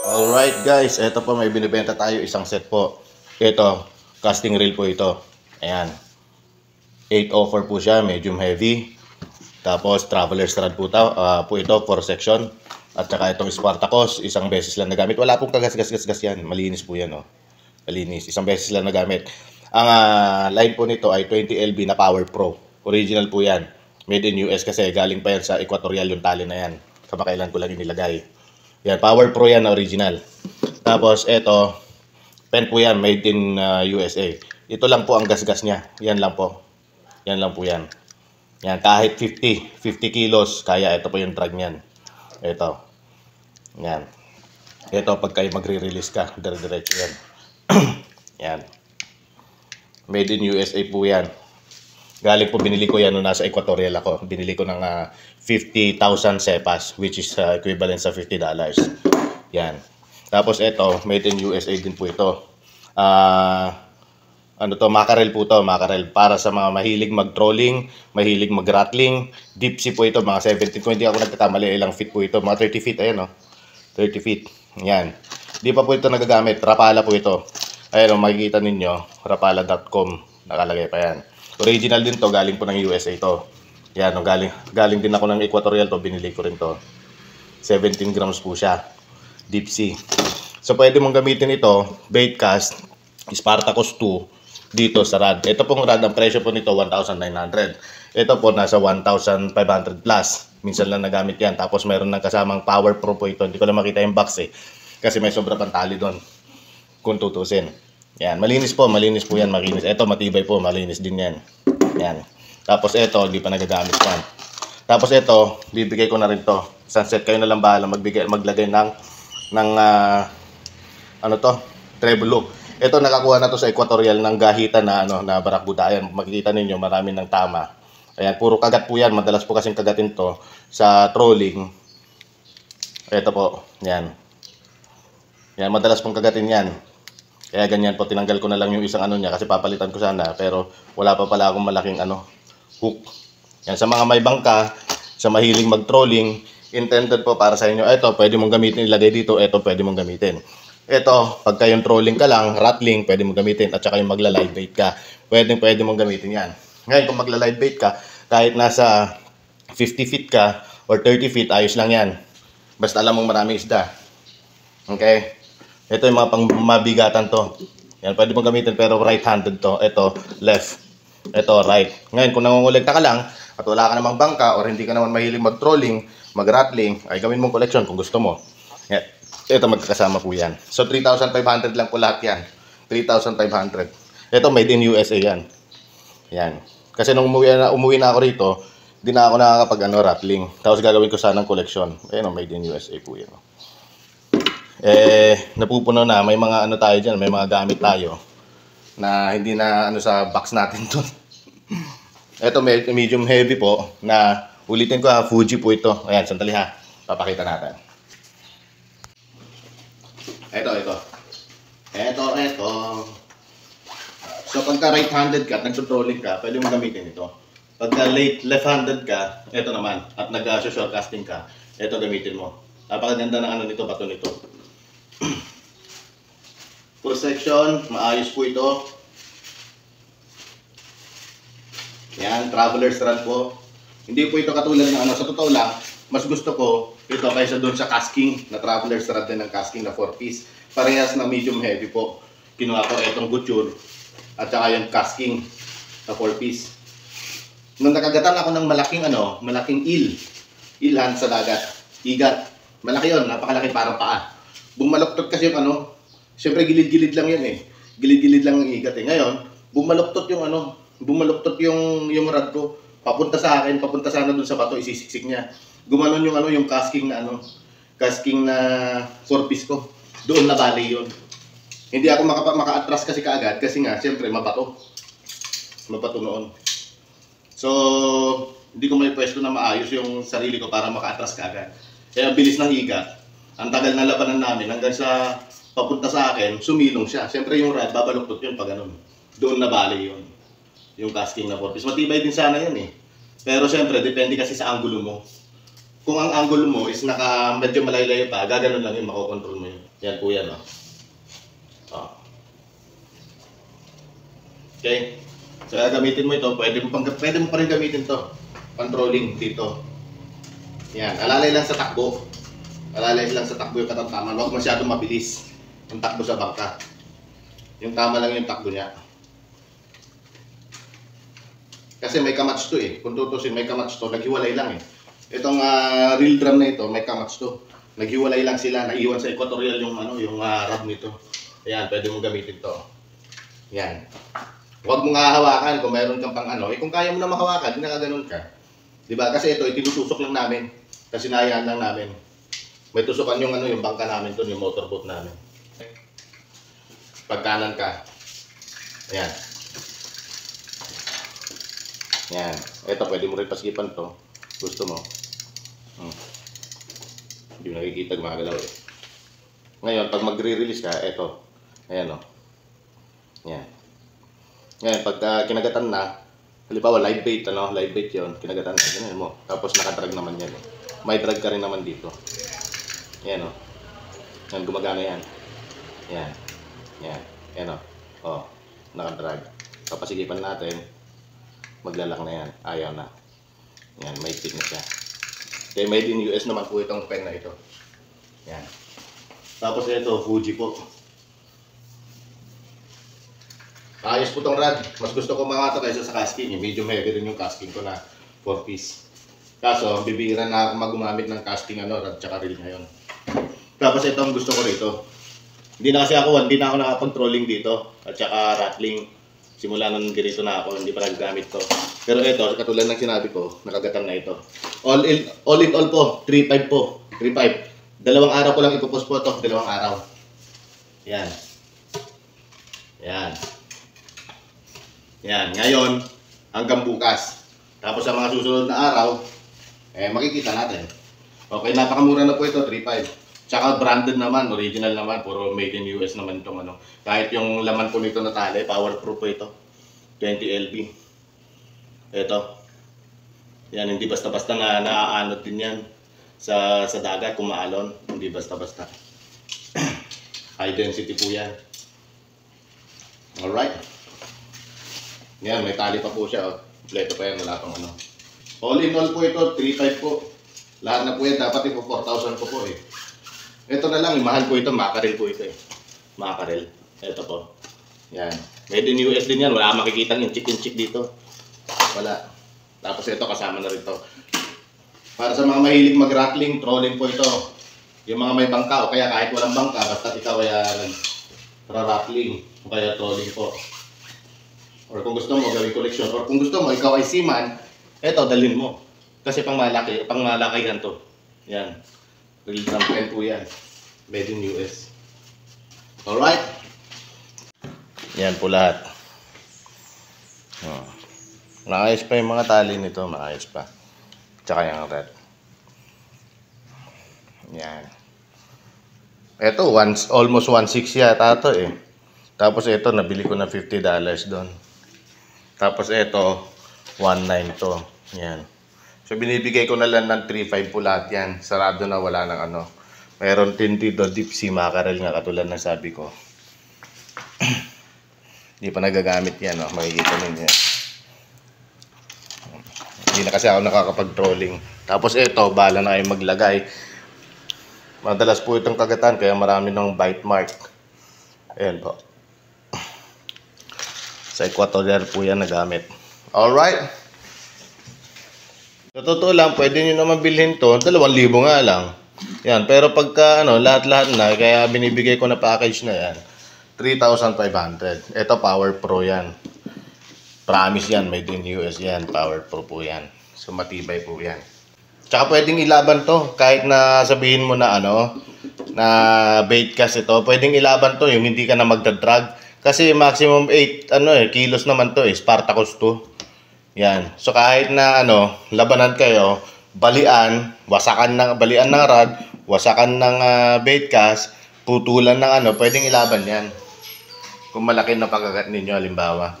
Alright guys, ito po may binibenta tayo isang set po. Ito, casting reel po ito. Ayan. 804 po siya, medium heavy. Tapos traveler's rod po ito, 4 section. At saka itong Spartacus, isang beses lang nagamit. Wala pong kagas-gas-gas yan. Malinis po yan, oh. Malinis, isang beses lang nagamit. Ang line po nito ay 20 LB na Power Pro. Original po yan. Made in US kasi galing pa yan sa Equatorial yung tali na yan. Kamakailan ko lang inilagay. Yan, Power Pro yan na original. Tapos ito, pen po yan, made in USA. Ito lang po ang gasgas niya. Yan lang po. Yan lang po yan. Yan, kahit 50 kilos, kaya ito po yung drag niyan. Ito. Yan. Ito, pag kayo magre-release ka, dire-diretso yan. Yan. Made in USA po yan. Galing po, binili ko yan nung nasa Equatorial ako. Binili ko ng 50,000 cepas, which is equivalent sa $50. Yan. Tapos ito, made in USA din po ito. Mackerel po to, mackerel. Para sa mga mahilig mag-trolling, mahilig mag-rattling. Deep sea po ito, mga 17, kung hindi ako nagkakamali, ilang feet po ito. Mga 30 feet, ayan o. 30 feet. Yan. Di pa po ito nagagamit. Rapala po ito. Ayan o, makikita ninyo. Rapala.com. Nakalagay pa yan. Original din to, galing po ng USA ito. Yan, galing din ako ng Equatorial to, binili ko rin to. 17 grams po siya. Deep sea. So, pwede mong gamitin ito, bait cast, Spartacus 2, dito sa rod. Ito pong rod, ang presyo po nito, 1,900. Ito po, nasa 1,500 plus. Minsan lang nagamit yan. Tapos, meron ng kasamang Power Pro po ito. Hindi ko na makita yung box eh. Kasi may sobra pang tali doon. Kung tutusin. Yan, malinis po yan, makinis. Ito, matibay po, malinis din yan. Yan. Tapos ito, hindi pa nagagamit yan. Tapos ito, bibigay ko na rin to. Sunset, kayo na lang bahala maglagay ng treble loop. Ito, nakakuha na to sa Equatorial ng gahitan na barakbuda. Ayan, makikita ninyo, marami ng tama. Ayan, puro kagat po yan. Madalas po kasing kagatin to sa trolling. Ito po, yan. Yan, madalas pong kagatin yan. Kaya ganyan po, tinanggal ko na lang yung isang niya kasi papalitan ko sana. Pero wala pa pala akong malaking hook. Yan, sa mga may bangka, sa mahiling mag-trolling, intended po para sa inyo. Ito, pwede mong gamitin, ilagay dito. Ito, pwede mong gamitin. Ito, pagka yung trolling ka lang, rattling, pwede mong gamitin. At saka yung magla-live bait ka, pwede mong gamitin yan. Ngayon, kung magla-live bait ka, kahit nasa 50 feet ka or 30 feet, ayos lang yan. Basta alam mong maraming isda. Okay? Ito yung mga pangmabigatan to. Yan, pwede mong gamitin pero right-handed to. Ito, left. Ito, right. Ngayon, kung nangongolekta ka lang at wala ka namang bangka or hindi ka naman mahilig mag-trolling, mag-rattling, ay gawin mong collection kung gusto mo. Yan. Ito, magkakasama po yan. So, 3,500 lang po lahat yan. 3,500. Ito, made in USA yan. Yan. Kasi nung umuwi na ako rito, di na ako nakakapag rattling. Tapos gagawin ko sanang collection. Ayan, made in USA po yan. Napupuno na. May mga tayo dyan. May mga gamit tayo na hindi na sa box natin to. Ito, medium heavy po na ulitin ko Fuji po ito. Ayan, sandali ha. Papakita natin. Ito. So, pagka right-handed ka at nagsutrolling ka, pwede mong gamitin ito. Pagka left-handed ka, ito naman, at nag-shortcasting ka, ito gamitin mo. Napakaganda ng nito, bato nito. Full section, maayos po ito. Yan, traveler's rod po. Hindi po ito katulad ng sa totoo lang, mas gusto ko ito kaysa doon sa casking na traveler's rod din ng casking na 4-piece. Parehas na medium heavy po. Kinuha ko itong butcher at saka yung casking na 4-piece. Nung nakagatan ako ng malaking ilhan sa dagat, igat. Malaki yun, napakalaki parang paa. Bumaluktot kasi yung siyempre gilid-gilid lang yun eh. Gilid-gilid lang yung igat eh. Ngayon, bumaluktot yung rod ko. Papunta sa akin, papunta sana dun sa bato, isisiksik niya. Gumanon yung casking na casking na 4-piece ko. Doon na bali yun. Hindi ako maka-atras kasi kaagad kasi nga, siyempre, mabato. Mabato noon. So, hindi ko may pwesto na maayos yung sarili ko para maka-atras kaagad. Kaya bilis ng higa. Ang tagal na labanan namin hanggang sa papunta sa akin, sumilong siya. Siyempre yung rod, babaluktot yun pag ganun. Doon na bali yun. Yung casking na 4-piece. Matibay din sana yan eh. Pero siyempre, depende kasi sa angulo mo. kung ang angle mo is medyo malayo pa, gaganon lang yun, makokontrol mo yun. Yan po yan, oh. Oh. Okay? So, gagamitin mo ito, pwede mo pa rin gamitin to. Controlling dito. Yan, alalay lang sa takbo. Alalay lang sa takbo yung katamtaman. Huwag masyadong mabilis yung takbo sa bangka. Yung tama lang yung takbo niya. Kasi may kamatch to eh. Kung tutusin, may kamatch to. Naghiwalay lang eh. Itong reel drum na ito, may kamatch to. Naghiwalay lang sila. Naiiwan sa equatorial yung rod nito. Ayan, pwede mong gamitin to. Yan. Huwag mong hahawakan kung mayroon kang pang kung kaya mo na mahawakan, di nakaganon ka. Diba? Kasi ito, itinutusok lang namin. Kasi sinayaan lang namin. May tusukan yung yung bangka namin to, yung motorboat namin. Pagkanan ka. Ayan. Yan. Ito, pwede mo rin pasipan to. Gusto mo. Hindi mo nakikita, gumagalaw eh. Ngayon, pag magre-release ka, ito. Ayan o. Yan. Ngayon, pag kinagatan na, halimbawa live bait, live bait yun, kinagatan na, ganyan mo. Tapos nakadrag naman yan eh. May drag ka rin naman dito. Ayan o. Yan, gumagana yan. Yan. Yan. Ayan o. O, nakadrag. Kapasigipan natin, maglalak na yan. Ayaw na. Yan, may fit na siya. Okay, made in US naman po itong pen na ito. Yan. Tapos ito, Fuji po. Ayos po itong rod. Mas gusto ko mga ito kaysa sa casking. Medyo heavy rin yung casking ko na 4-piece. Kaso, bibira na ako magumamit ng casting rod tsaka reel ngayon. Tapos ito ang gusto ko rito. Hindi na ako nakapag-trolling dito. At tsaka rattling. Simula nung ganito na ako, hindi pa nagagamit to. Pero ito, katulad ng sinabi ko, nakagatan na ito. All in all po, 3.5 po. 3.5. 2 araw ko lang ipopost po ito. 2 araw. Yan. Yan. Yan. Ngayon, hanggang bukas. Tapos sa mga susunod na araw, makikita natin. Okay, napakamura na po ito, 3.5. Tsaka branded naman, original naman, puro made in US naman itong Kahit yung laman po nito na tali, powerproof po ito. 20 LB. Ito. Yan, hindi basta-basta na naaanod din yan sa dagat, kumaalon. Hindi basta-basta. High density po yan. Alright. Yan, may tali pa po siya. Kompleto pa yan, wala pang All in all po ito, 3.5 po. Lahat na po yan, dapat ipo 4,000 po eh. Ito na lang, mahal po ito, Mackerel po ito eh. Mackerel. Ito po. Yan. Made in US din yan. Wala makikita yung chick dito. Wala. Tapos ito, kasama na rin ito. Para sa mga mahilig mag-rattling, trolling po ito. Yung mga may bangka o kaya kahit walang bangka, basta ikaw ay rattling o kaya trolling po. Or kung gusto mo, gawing collection. Or kung gusto mo, ikaw ay seaman, ito, dalhin mo. Kasi pangmalakihan to. Yan. Reel drum pen po yan. Made in US. Alright? Yan po lahat. Maayos pa yung mga tali nito. Maayos pa. Tsaka yung red. Yan. Ito, almost 1.6 yata ito eh. Tapos ito, nabili ko na $50 doon. Tapos ito, 1.9 to. Yan. So, binibigay ko na lang ng 3.5 po lahat yan. Sarado na, wala nang Mayroon din dito, deep sea mackerel nga katulad ng sabi ko. Hindi pa nagagamit yan, makikita ninyo. Hindi na kasi ako nakakapag-trolling. Tapos ito, bahala na kayo maglagay. Madalas po itong kagatan, kaya marami ng bite mark. Ayan po. Sa equatorial po yan nagamit. Alright. Sa totoo lang, pwede nyo naman bilhin to. 2,000 nga lang. Yan. Pero pagka lahat-lahat na, kaya binibigay ko na package na yan. 3,500. Ito, Power Pro yan. Promise yan. Made in US yan. Power Pro po yan. So, matibay po yan. Tsaka pwedeng ilaban to. Kahit na sabihin mo na na bait cast ito, pwedeng ilaban to yung hindi ka na magdadrag. Kasi maximum 8 kilos naman to Spartacus 2. Yan. So kahit na labanan kayo, balian ng rod, wasakan ng bait cast, putulan ng pwedeng ilaban yan. Kung malaki na pagkagat ninyo halimbawa.